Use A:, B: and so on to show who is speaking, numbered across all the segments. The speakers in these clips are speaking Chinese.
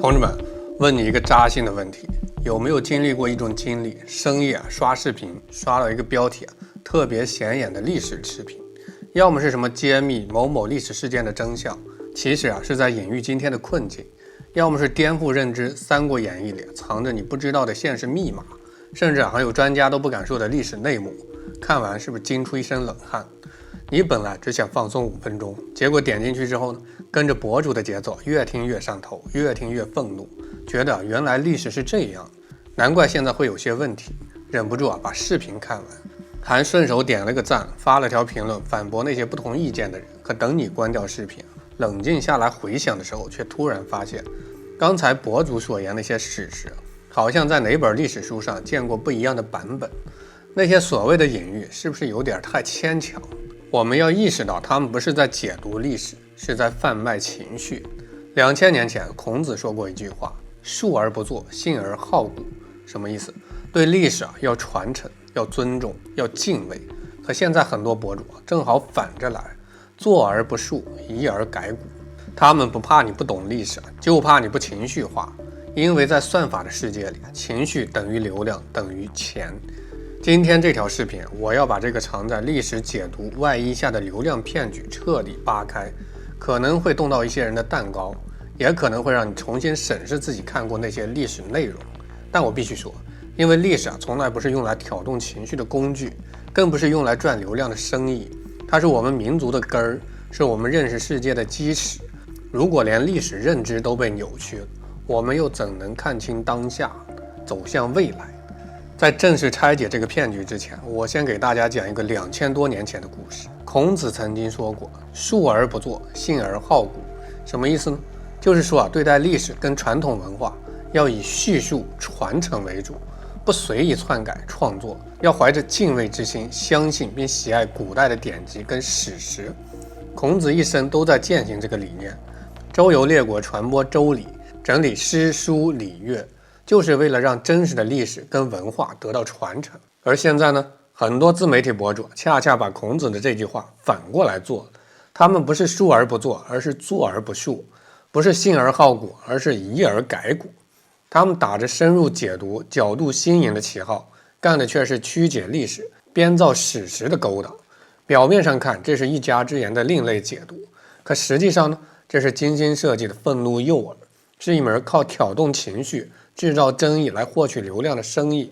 A: 同志们，问你一个扎心的问题，有没有经历过一种经历，深夜刷视频，刷到一个标题特别显眼的历史视频，要么是什么揭秘某某历史事件的真相，其实是在隐喻今天的困境，要么是颠覆认知《三国演义》里藏着你不知道的现实密码，甚至还有专家都不敢说的历史内幕，看完是不是惊出一身冷汗？你本来只想放松5分钟，结果点进去之后呢，跟着博主的节奏，越听越上头，越听越愤怒，觉得原来历史是这样，难怪现在会有些问题，忍不住把视频看完，还顺手点了个赞，发了条评论反驳那些不同意见的人。可等你关掉视频，冷静下来回想的时候，却突然发现，刚才博主所言那些史实，好像在哪本历史书上见过不一样的版本。那些所谓的隐喻，是不是有点太牵强？我们要意识到，他们不是在解读历史，是在贩卖情绪。2000年前，孔子说过一句话：“述而不作，信而好古。”什么意思？对历史要传承，要尊重，要敬畏。可现在很多博主正好反着来，做而不述，疑而改古。他们不怕你不懂历史，就怕你不情绪化。因为在算法的世界里，情绪等于流量，等于钱。今天这条视频，我要把这个藏在历史解读外衣下的流量骗局彻底扒开，可能会动到一些人的蛋糕，也可能会让你重新审视自己看过那些历史内容。但我必须说，因为历史从来不是用来挑动情绪的工具，更不是用来赚流量的生意，它是我们民族的根儿，是我们认识世界的基石。如果连历史认知都被扭曲了，我们又怎能看清当下，走向未来？在正式拆解这个骗局之前，我先给大家讲一个2000多年前的故事。孔子曾经说过：“述而不作，信而好古。”什么意思呢？就是说对待历史跟传统文化要以叙述传承为主，不随意篡改创作，要怀着敬畏之心，相信并喜爱古代的典籍跟史实。孔子一生都在践行这个理念，周游列国，传播周礼，整理诗书礼乐，就是为了让真实的历史跟文化得到传承。而现在呢，很多自媒体博主恰恰把孔子的这句话反过来做，他们不是述而不作，而是作而不述；不是信而好古，而是疑而改古。他们打着深入解读、角度新颖的旗号，干的却是曲解历史、编造史实的勾当。表面上看，这是一家之言的另类解读，可实际上呢，这是精心设计的愤怒诱饵，是一门靠挑动情绪、制造争议来获取流量的生意。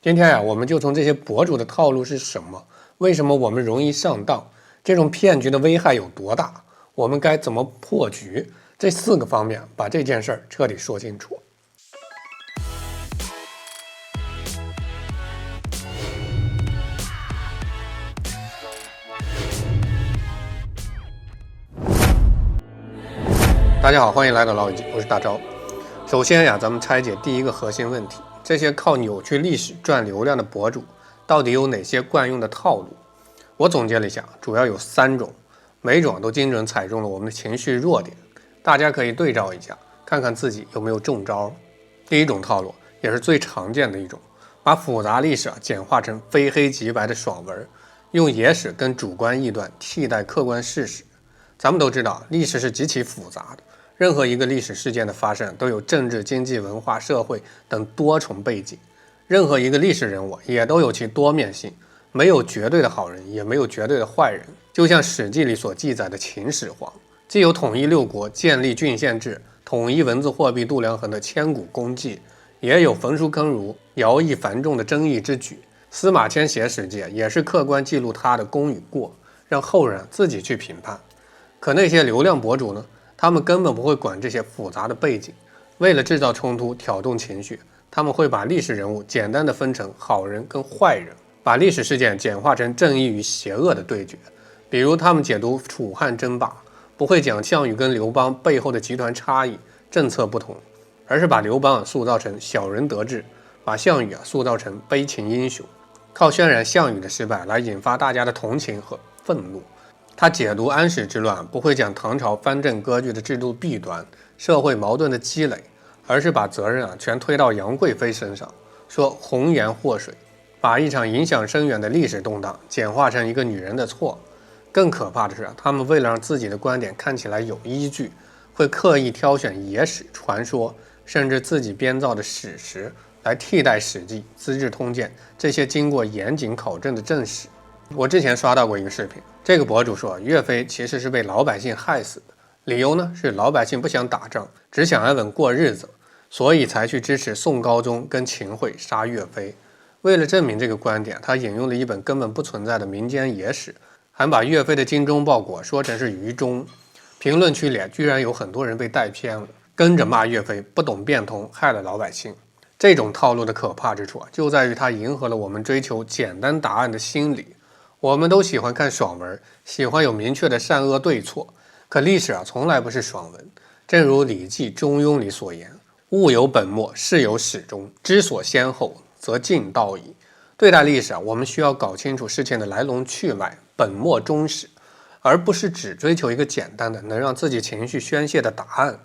A: 今天我们就从这些博主的套路是什么，为什么我们容易上当，这种骗局的危害有多大，我们该怎么破局，这4个方面把这件事儿彻底说清楚。大家好，欢迎来到老友记，我是大钊。首先咱们拆解第一个核心问题，这些靠扭曲历史赚流量的博主到底有哪些惯用的套路？我总结了一下，主要有3种，每种都精准踩中了我们的情绪弱点，大家可以对照一下，看看自己有没有中招。第一种套路，也是最常见的一种，把复杂历史简化成非黑即白的爽文，用野史跟主观臆断替代客观事实。咱们都知道，历史是极其复杂的，任何一个历史事件的发生都有政治、经济、文化、社会等多重背景，任何一个历史人物也都有其多面性，没有绝对的好人，也没有绝对的坏人。就像《史记》里所记载的秦始皇，既有统一6国、建立郡县制、统一文字货币度量衡的千古功绩，也有焚书坑儒、徭役繁重的争议之举。司马迁写《史记》也是客观记录他的功与过，让后人自己去评判。可那些流量博主呢，他们根本不会管这些复杂的背景，为了制造冲突、挑动情绪，他们会把历史人物简单的分成好人跟坏人，把历史事件简化成正义与邪恶的对决。比如他们解读楚汉争霸，不会讲项羽跟刘邦背后的集团差异、政策不同，而是把刘邦塑造成小人得志，把项羽塑造成悲情英雄，靠渲染项羽的失败来引发大家的同情和愤怒。他解读安史之乱，不会讲唐朝藩镇割据的制度弊端、社会矛盾的积累，而是把责任全推到杨贵妃身上，说红颜祸水，把一场影响深远的历史动荡简化成一个女人的错。更可怕的是，他们为了让自己的观点看起来有依据，会刻意挑选野史、传说，甚至自己编造的史实来替代《史记》《资治通鉴》这些经过严谨考证的正史。我之前刷到过一个视频，这个博主说岳飞其实是被老百姓害死的，理由呢是老百姓不想打仗，只想安稳过日子，所以才去支持宋高宗跟秦桧杀岳飞。为了证明这个观点，他引用了一本根本不存在的民间野史，还把岳飞的精忠报国说成是愚忠。评论区里居然有很多人被带偏了，跟着骂岳飞不懂变通，害了老百姓。这种套路的可怕之处就在于它迎合了我们追求简单答案的心理。我们都喜欢看爽文，喜欢有明确的善恶对错，可历史从来不是爽文。正如《礼记·中庸》里所言：“物有本末，事有始终，知所先后，则近道矣。”对待历史我们需要搞清楚事情的来龙去脉，本末终始，而不是只追求一个简单的能让自己情绪宣泄的答案。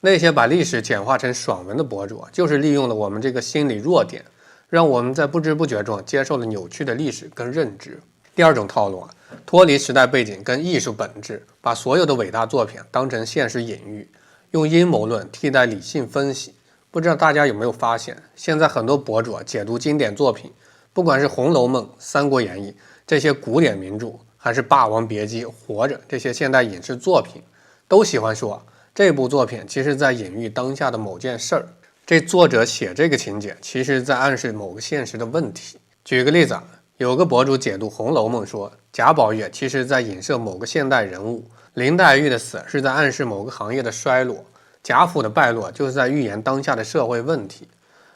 A: 那些把历史简化成爽文的博主就是利用了我们这个心理弱点，让我们在不知不觉中接受了扭曲的历史跟认知。第二种套路脱离时代背景跟艺术本质，把所有的伟大作品当成现实隐喻，用阴谋论替代理性分析。不知道大家有没有发现，现在很多博主解读经典作品，不管是《红楼梦》《三国演义》这些古典名著，还是《霸王别姬》《活着》这些现代影视作品，都喜欢说这部作品其实在隐喻当下的某件事儿，这作者写这个情节其实在暗示某个现实的问题。举个例子有个博主解读《红楼梦》说，贾宝玉其实在影射某个现代人物，林黛玉的死是在暗示某个行业的衰落，贾府的败落就是在预言当下的社会问题。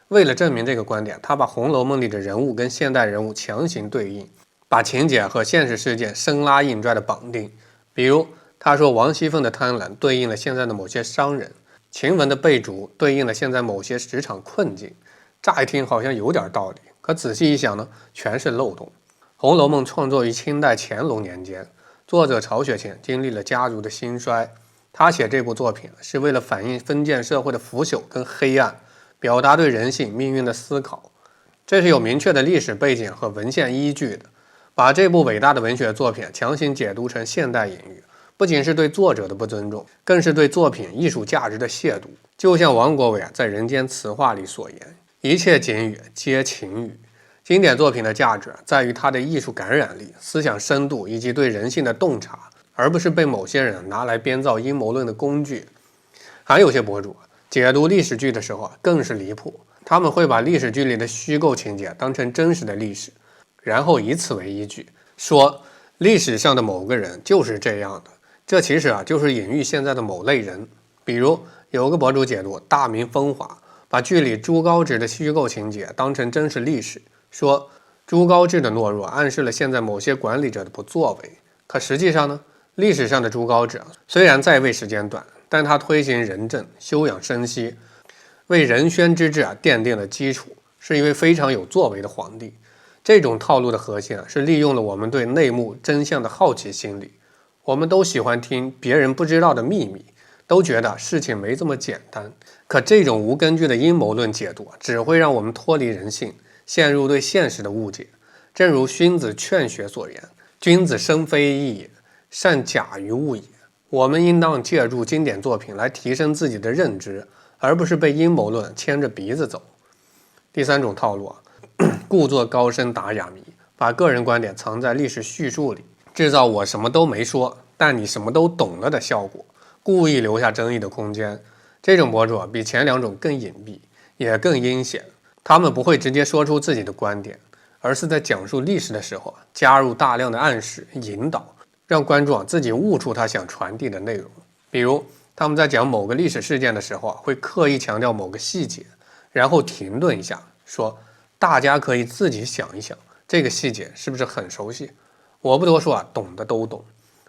A: 为了证明这个观点，他把《红楼梦》里的人物跟现代人物强行对应，把情节和现实事件生拉硬拽的绑定。比如他说王熙凤的贪婪对应了现在的某些商人，晴雯的被逐对应了现在某些职场困境。乍一听好像有点道理，可仔细一想呢，全是漏洞。《红楼梦》创作于清代乾隆年间，作者曹雪芹经历了家族的兴衰，他写这部作品是为了反映封建社会的腐朽跟黑暗，表达对人性命运的思考。这是有明确的历史背景和文献依据的。把这部伟大的文学作品强行解读成现代隐喻，不仅是对作者的不尊重，更是对作品艺术价值的亵渎。就像王国维在《人间词话》里所言，一切景语皆情语。经典作品的价值在于它的艺术感染力、思想深度以及对人性的洞察，而不是被某些人拿来编造阴谋论的工具。还有些博主解读历史剧的时候更是离谱，他们会把历史剧里的虚构情节当成真实的历史，然后以此为依据，说历史上的某个人就是这样的。这其实就是隐喻现在的某类人。比如有个博主解读《大明风华》，把剧里朱高炽的虚构情节当成真实历史，说朱高炽的懦弱暗示了现在某些管理者的不作为。可实际上呢，历史上的朱高炽虽然在位时间短，但他推行仁政，休养生息，为仁宣之治奠定了基础，是一位非常有作为的皇帝。这种套路的核心是利用了我们对内幕真相的好奇心理。我们都喜欢听别人不知道的秘密，都觉得事情没这么简单。可这种无根据的阴谋论解读只会让我们脱离人性，陷入对现实的误解。正如荀子劝学所言，君子生非异也，善假于物也。我们应当借助经典作品来提升自己的认知，而不是被阴谋论牵着鼻子走。第三种套路故作高深打哑谜，把个人观点藏在历史叙述里，制造我什么都没说，但你什么都懂了的效果，故意留下争议的空间。这种博主比前两种更隐蔽，也更阴险。他们不会直接说出自己的观点，而是在讲述历史的时候加入大量的暗示引导，让观众自己悟出他想传递的内容。比如他们在讲某个历史事件的时候会刻意强调某个细节，然后停顿一下说，大家可以自己想一想，这个细节是不是很熟悉？我不多说懂的都懂。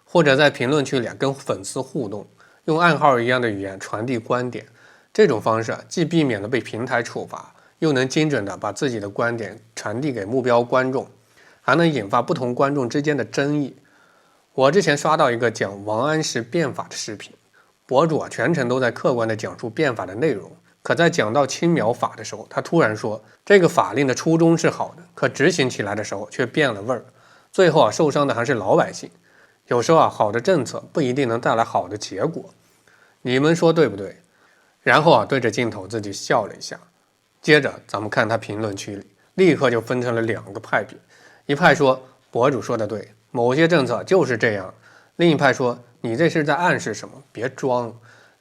A: 或者在评论区里跟粉丝互动，用暗号一样的语言传递观点。这种方式既避免了被平台处罚，又能精准地把自己的观点传递给目标观众，还能引发不同观众之间的争议。我之前刷到一个讲王安石变法的视频，博主全程都在客观地讲述变法的内容，可在讲到青苗法的时候，他突然说这个法令的初衷是好的，可执行起来的时候却变了味儿，最后受伤的还是老百姓。有时候好的政策不一定能带来好的结果。你们说对不对？然后对着镜头自己笑了一下。接着咱们看他评论区里，立刻就分成了两个派别，一派说博主说的对，某些政策就是这样，另一派说你这是在暗示什么，别装。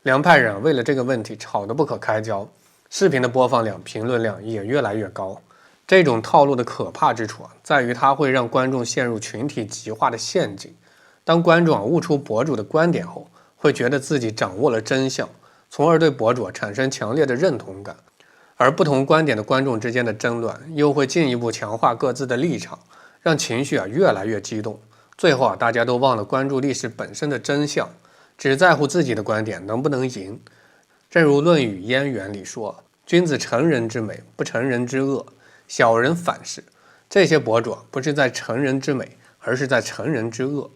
A: 两派人为了这个问题吵得不可开交，视频的播放量、评论量也越来越高。这种套路的可怕之处在于它会让观众陷入群体极化的陷阱。当观众悟出博主的观点后，会觉得自己掌握了真相，从而对博主产生强烈的认同感。而不同观点的观众之间的争论，又会进一步强化各自的立场，让情绪越来越激动。最后大家都忘了关注历史本身的真相，只在乎自己的观点能不能赢。正如《论语渊源》里说：“君子成人之美，不成人之恶；小人反是。”这些博主不是在成人之美，而是在成人之恶，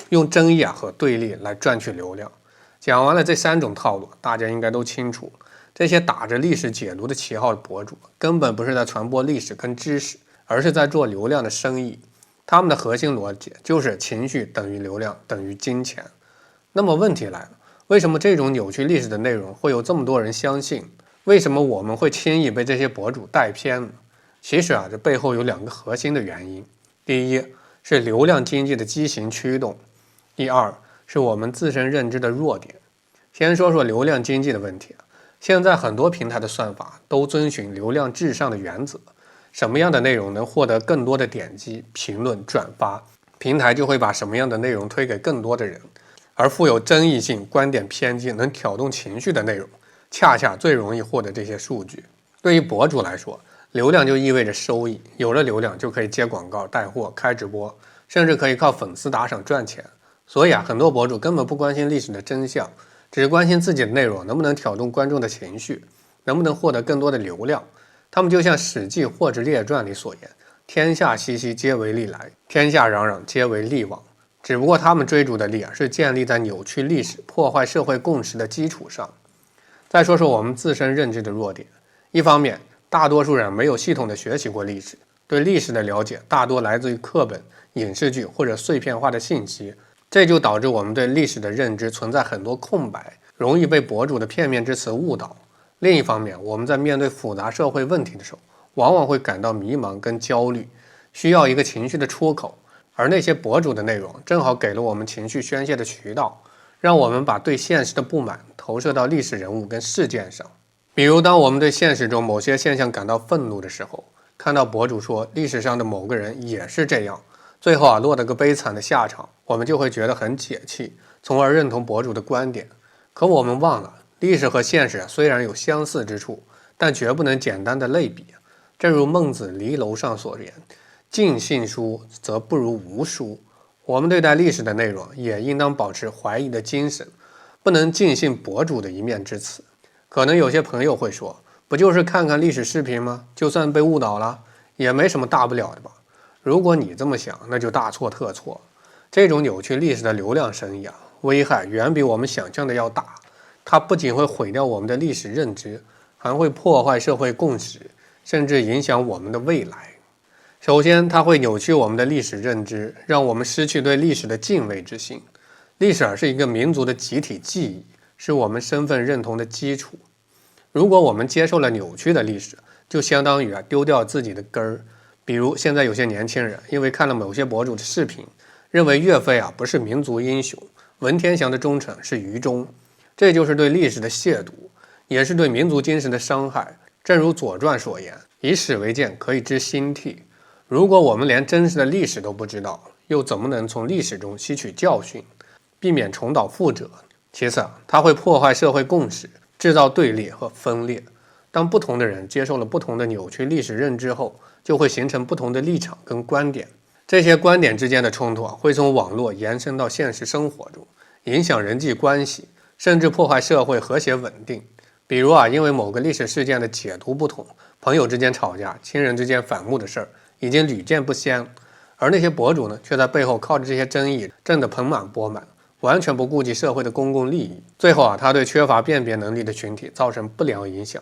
A: 用争议和对立来赚取流量。讲完了这三种套路，大家应该都清楚了。这些打着历史解读的旗号的博主，根本不是在传播历史跟知识，而是在做流量的生意。他们的核心逻辑就是情绪等于流量等于金钱。那么问题来了，为什么这种扭曲历史的内容会有这么多人相信？为什么我们会轻易被这些博主带偏呢？其实这背后有两个核心的原因。第一是流量经济的畸形驱动，第二是我们自身认知的弱点。先说说流量经济的问题。现在很多平台的算法都遵循流量至上的原则，什么样的内容能获得更多的点击、评论、转发，平台就会把什么样的内容推给更多的人。而富有争议性、观点偏激、能挑动情绪的内容，恰恰最容易获得这些数据。对于博主来说，流量就意味着收益，有了流量就可以接广告、带货、开直播，甚至可以靠粉丝打赏赚钱。所以很多博主根本不关心历史的真相，只关心自己的内容能不能挑动观众的情绪，能不能获得更多的流量。他们就像《史记·货殖列传》里所言：“天下熙熙，皆为利来；天下攘攘，皆为利往。”只不过他们追逐的利是建立在扭曲历史、破坏社会共识的基础上。再说说我们自身认知的弱点。一方面，大多数人没有系统的学习过历史，对历史的了解大多来自于课本、影视剧或者碎片化的信息，这就导致我们对历史的认知存在很多空白，容易被博主的片面之词误导。另一方面，我们在面对复杂社会问题的时候，往往会感到迷茫跟焦虑，需要一个情绪的出口，而那些博主的内容正好给了我们情绪宣泄的渠道，让我们把对现实的不满投射到历史人物跟事件上。比如当我们对现实中某些现象感到愤怒的时候，看到博主说历史上的某个人也是这样，最后落得个悲惨的下场，我们就会觉得很解气，从而认同博主的观点。可我们忘了，历史和现实虽然有相似之处，但绝不能简单的类比。正如孟子离楼上所言：“尽信书，则不如无书。”我们对待历史的内容也应当保持怀疑的精神，不能尽信博主的一面之词。可能有些朋友会说，不就是看看历史视频吗？就算被误导了，也没什么大不了的吧。如果你这么想，那就大错特错。这种扭曲历史的流量生意危害远比我们想象的要大。它不仅会毁掉我们的历史认知，还会破坏社会共识，甚至影响我们的未来。首先，它会扭曲我们的历史认知，让我们失去对历史的敬畏之心。历史是一个民族的集体记忆，是我们身份认同的基础。如果我们接受了扭曲的历史，就相当于丢掉自己的根儿。比如现在有些年轻人因为看了某些博主的视频，认为岳飞不是民族英雄，文天祥的忠臣是愚忠，这就是对历史的亵渎，也是对民族精神的伤害。正如《左传》所言：“以史为鉴，可以知兴替。”如果我们连真实的历史都不知道，又怎么能从历史中吸取教训，避免重蹈覆辙？其次，它会破坏社会共识，制造对立和分裂。当不同的人接受了不同的扭曲历史认知后，就会形成不同的立场跟观点。这些观点之间的冲突会从网络延伸到现实生活中，影响人际关系，甚至破坏社会和谐稳定。比如因为某个历史事件的解读不同，朋友之间吵架，亲人之间反目的事儿已经屡见不鲜，而那些博主呢，却在背后靠着这些争议挣得盆满钵满，完全不顾及社会的公共利益。最后他对缺乏辨别能力的群体造成不良影响，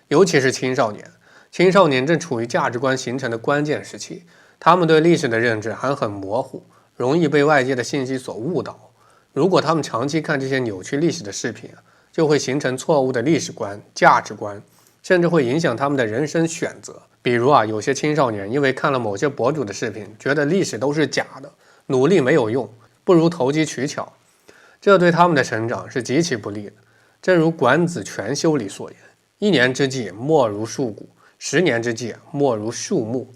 A: 尤其是青少年。青少年正处于价值观形成的关键时期，他们对历史的认知还很模糊，容易被外界的信息所误导。如果他们长期看这些扭曲历史的视频，就会形成错误的历史观、价值观，甚至会影响他们的人生选择。比如有些青少年因为看了某些博主的视频，觉得历史都是假的，努力没有用，不如投机取巧，这对他们的成长是极其不利的。正如《管子·全修》里所言：“一年之计莫如树谷，10年之计莫如树木，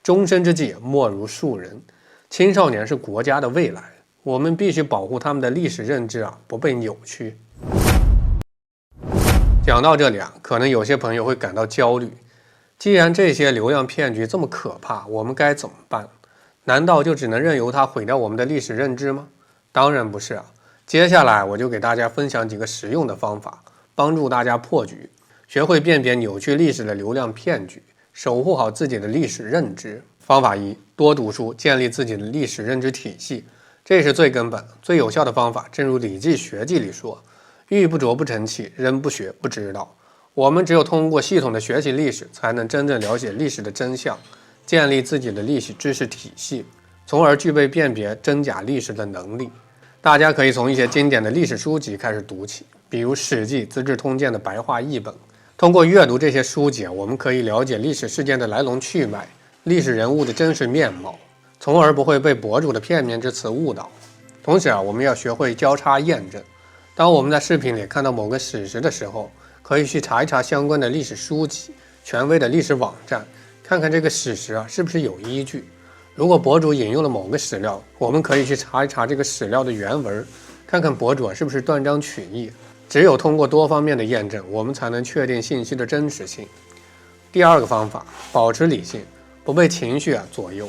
A: 终身之计莫如树人。”青少年是国家的未来，我们必须保护他们的历史认知不被扭曲。讲到这里可能有些朋友会感到焦虑。既然这些流量骗局这么可怕，我们该怎么办？难道就只能任由它毁掉我们的历史认知吗？当然不是接下来我就给大家分享几个实用的方法，帮助大家破局，学会辨别扭曲历史的流量骗局，守护好自己的历史认知。方法1：多读书，建立自己的历史认知体系。这是最根本、最有效的方法。正如《礼记·学记》里说：“玉不琢不成器，人不学不知道。”我们只有通过系统的学习历史，才能真正了解历史的真相，建立自己的历史知识体系，从而具备辨别真假历史的能力。大家可以从一些经典的历史书籍开始读起，比如《史记》《资治通鉴》的白话译本。通过阅读这些书籍，我们可以了解历史事件的来龙去脉，历史人物的真实面貌，从而不会被博主的片面之词误导。同时我们要学会交叉验证。当我们在视频里看到某个史实的时候，可以去查一查相关的历史书籍、权威的历史网站，看看这个史实是不是有依据。如果博主引用了某个史料，我们可以去查一查这个史料的原文，看看博主是不是断章取义。只有通过多方面的验证，我们才能确定信息的真实性。第二个方法，保持理性，不被情绪左右。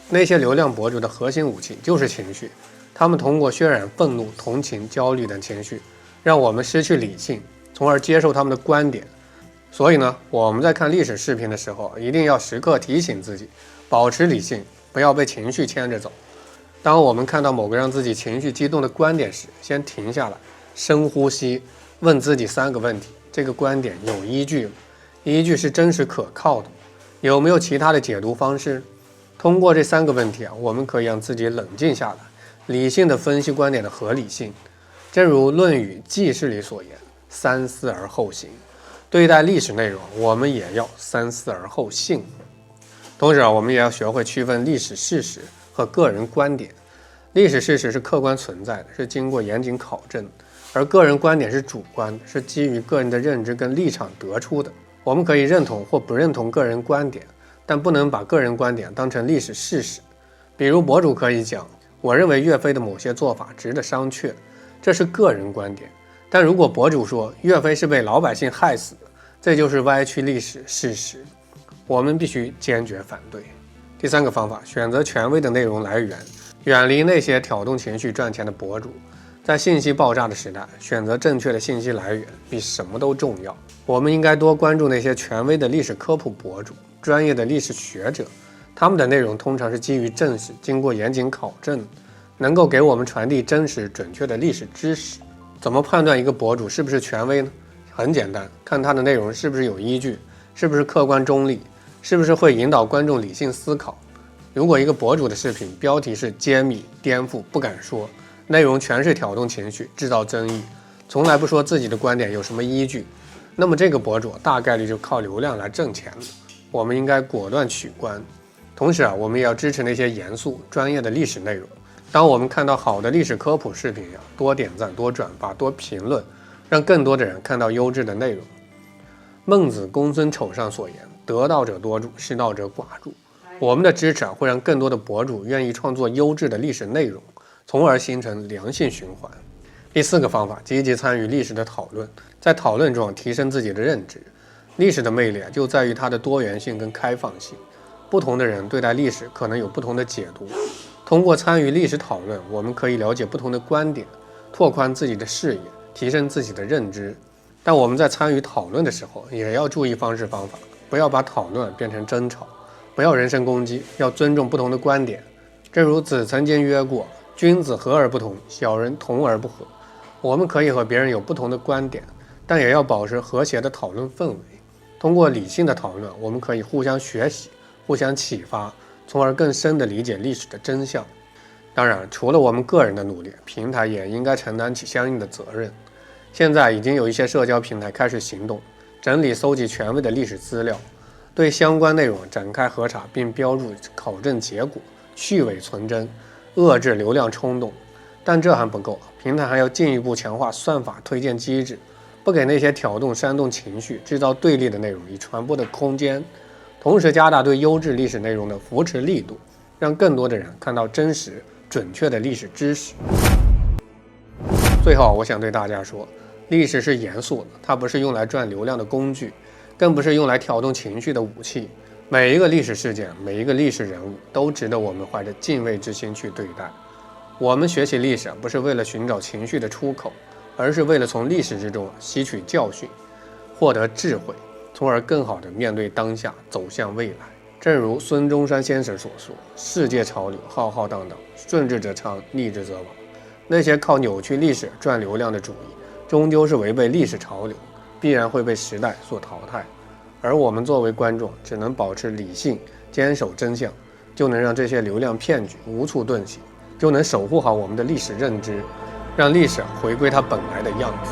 A: 那些流量博主的核心武器就是情绪，他们通过渲染愤怒、同情、焦虑等情绪，让我们失去理性，从而接受他们的观点。所以我们在看历史视频的时候，一定要时刻提醒自己，保持理性，不要被情绪牵着走。当我们看到某个让自己情绪激动的观点时，先停下来，深呼吸，问自己3个问题：这个观点有依据吗？依据是真实可靠的，有没有其他的解读方式？通过这3个问题我们可以让自己冷静下来，理性的分析观点的合理性。正如《论语·记事》里所言：“三思而后行。”对待历史内容，我们也要三思而后信。同时我们也要学会区分历史事实和个人观点。历史事实是客观存在的，是经过严谨考证，而个人观点是主观的，是基于个人的认知跟立场得出的。我们可以认同或不认同个人观点，但不能把个人观点当成历史事实。比如博主可以讲：“我认为岳飞的某些做法值得商榷”，这是个人观点。但如果博主说岳飞是被老百姓害死的，这就是歪曲历史事实，我们必须坚决反对。第3个方法，选择权威的内容来源，远离那些挑动情绪赚钱的博主。在信息爆炸的时代，选择正确的信息来源比什么都重要。我们应该多关注那些权威的历史科普博主、专业的历史学者，他们的内容通常是基于正史，经过严谨考证，能够给我们传递真实准确的历史知识。怎么判断一个博主是不是权威呢？很简单，看他的内容是不是有依据，是不是客观中立，是不是会引导观众理性思考。如果一个博主的视频标题是揭秘、颠覆、不敢说，内容全是挑动情绪、制造争议，从来不说自己的观点有什么依据，那么这个博主大概率就靠流量来挣钱了。我们应该果断取关。同时我们也要支持那些严肃专业的历史内容。当我们看到好的历史科普视频多点赞、多转发、多评论，让更多的人看到优质的内容。孟子公孙丑上所言：“得道者多助，失道者寡助。”我们的支持会让更多的博主愿意创作优质的历史内容，从而形成良性循环。第4个方法，积极参与历史的讨论，在讨论中提升自己的认知。历史的魅力就在于它的多元性跟开放性，不同的人对待历史可能有不同的解读。通过参与历史讨论，我们可以了解不同的观点，拓宽自己的视野，提升自己的认知。但我们在参与讨论的时候，也要注意方式方法，不要把讨论变成争吵，不要人身攻击，要尊重不同的观点。正如子曾经曰过：“君子和而不同，小人同而不和。”我们可以和别人有不同的观点，但也要保持和谐的讨论氛围。通过理性的讨论，我们可以互相学习，互相启发，从而更深地理解历史的真相。当然，除了我们个人的努力，平台也应该承担起相应的责任。现在已经有一些社交平台开始行动，整理搜集权威的历史资料，对相关内容展开核查，并标注考证结果，去伪存真，遏制流量冲动。但这还不够，平台还要进一步强化算法推荐机制，不给那些挑动煽动情绪、制造对立的内容以传播的空间，同时加大对优质历史内容的扶持力度，让更多的人看到真实准确的历史知识。最后，我想对大家说，历史是严肃的，它不是用来赚流量的工具，更不是用来挑动情绪的武器。每一个历史事件，每一个历史人物，都值得我们怀着敬畏之心去对待。我们学习历史不是为了寻找情绪的出口，而是为了从历史之中吸取教训，获得智慧，从而更好地面对当下，走向未来。正如孙中山先生所说，世界潮流浩浩荡荡，顺之则昌，逆之则亡。那些靠扭曲历史赚流量的主义，终究是违背历史潮流，必然会被时代所淘汰。而我们作为观众，只能保持理性，坚守真相，就能让这些流量骗局无处遁形，就能守护好我们的历史认知，让历史回归它本来的样子。